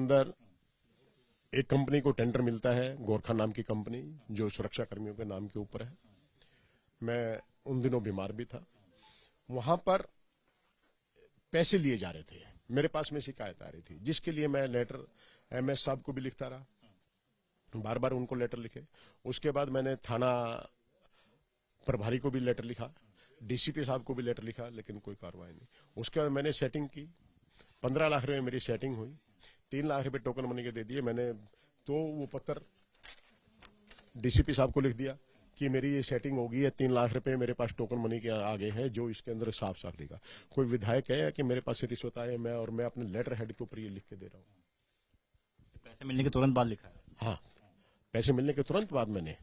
अंदर एक कंपनी को टेंडर मिलता है, गोरखा नाम की कंपनी, जो सुरक्षा कर्मियों के नाम के ऊपर है। मैं उन दिनों बीमार भी था। वहां पर पैसे लिए जा रहे थे, मेरे पास में शिकायत आ रही थी, जिसके लिए मैं लेटर एमएस साहब को भी लिखता रहा, बार बार उनको लेटर लिखे। उसके बाद मैंने थाना प्रभारी को भी लेटर लिखा, डीसीपी साहब को भी लेटर लिखा, लेकिन कोई कार्रवाई नहीं। उसके बाद मैंने सेटिंग की, 15 लाख रुपए मेरी सेटिंग हुई, 3 लाख रुपए टोकन मनी के दे दिए मैंने। तो वो पत्र डीसीपी साहब को लिख दिया कि मेरी ये सेटिंग होगी है, 3 लाख रुपए मेरे पास टोकन मनी के आगे हैं, जो इसके अंदर साफ साफ लिखा। कोई विधायक है कि मेरे पास से रिश्वत आए, मैं अपने लेटर हेड के ऊपर ये लिख के दे रहा हूँ। पैसे मिलने के तुरंत बाद लिखा है? हाँ, पैसे मिलने के तुरंत बाद मैंने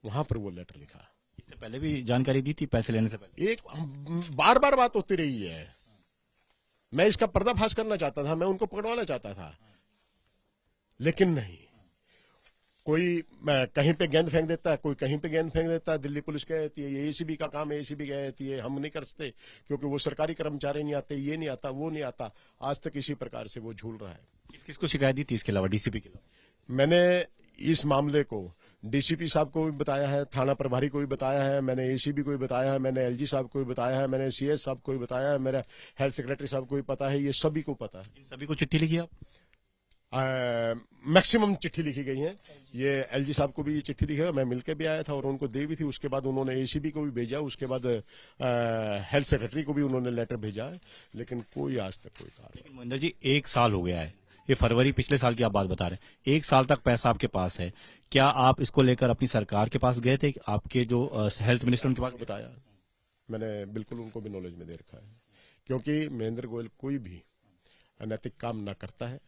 वहां पर वो लेटर लिखा। इससे पहले भी जानकारी दी थी पैसे लेने से पहले? एक बार बार बात होती रही है। मैं इसका पर्दाफाश करना चाहता था, मैं उनको पकड़वाना चाहता था, लेकिन नहीं। कोई कहीं पे गेंद फेंक देता है, कोई कहीं पे गेंद फेंक देता है। दिल्ली पुलिस कहती है ये एसीबी का काम है, एसीबी कहती है हम नहीं कर सकते क्योंकि वो सरकारी कर्मचारी नहीं आते, ये नहीं आता, वो नहीं आता। आज तक इसी प्रकार से वो झूल रहा है। किस किस को शिकायत दी थी इसके अलावा, डीसीपी के अलावा? मैंने इस मामले को डीसीपी साहब को भी बताया है, थाना प्रभारी को भी बताया है, मैंने एसीबी को भी बताया है, मैंने एलजी साहब को भी बताया है, मैंने सीएस साहब को भी बताया है, मेरा हेल्थ सेक्रेटरी साहब को भी पता है, ये सभी को पता है। इन सभी को चिट्ठी लिखी आप? मैक्सिमम चिट्ठी लिखी गई है। ये एलजी साहब को भी ये चिट्ठी लिखी है, मैं मिलकर भी आया था और उनको दे भी थी। उसके बाद उन्होंने एसीबी को भी भेजा, उसके बाद हेल्थ सेक्रेटरी को भी उन्होंने लेटर भेजा है, लेकिन कोई आज तक कोई कार्रवाई। मोहिंदर जी, 1 साल हो गया है, ये फरवरी पिछले साल की आप बात बता रहे हैं, 1 साल तक पैसा आपके पास है। क्या आप इसको लेकर अपनी सरकार के पास गए थे, आपके जो हेल्थ मिनिस्टर उनके पास? बताया मैंने, बिल्कुल उनको भी नॉलेज में दे रखा है, क्योंकि महेंद्र गोयल कोई भी अनैतिक काम ना करता है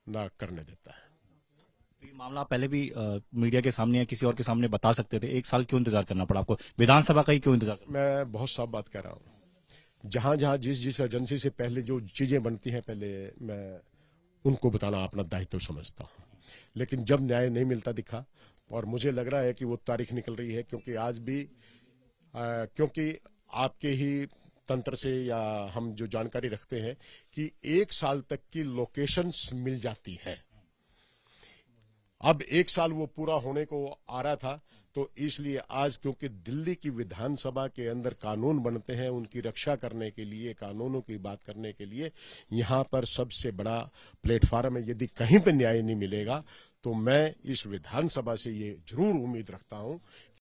ना करने देता है। तो ये मामला आप पहले भी मीडिया के सामने या किसी और के सामने बता सकते थे, 1 साल क्यों इंतजार करना पड़ा आपको? विधानसभा का ही क्यों इंतजार करना? मैं बहुत साफ बात कह रहा हूँ, जहां जहां जिस एजेंसी से पहले जो चीजें बनती हैं, पहले मैं उनको बताना अपना दायित्व समझता हूँ। लेकिन जब न्याय नहीं मिलता दिखा, और मुझे लग रहा है कि वो तारीख निकल रही है, क्योंकि आज भी क्योंकि आपके ही तंत्र से या हम जो जानकारी रखते हैं कि 1 साल तक की लोकेशंस मिल जाती है। अब 1 साल वो पूरा होने को आ रहा था, तो इसलिए आज क्योंकि दिल्ली की विधानसभा के अंदर कानून बनते हैं, उनकी रक्षा करने के लिए, कानूनों की बात करने के लिए यहां पर सबसे बड़ा प्लेटफॉर्म है। यदि कहीं पे न्याय नहीं मिलेगा तो मैं इस विधानसभा से ये जरूर उम्मीद रखता हूं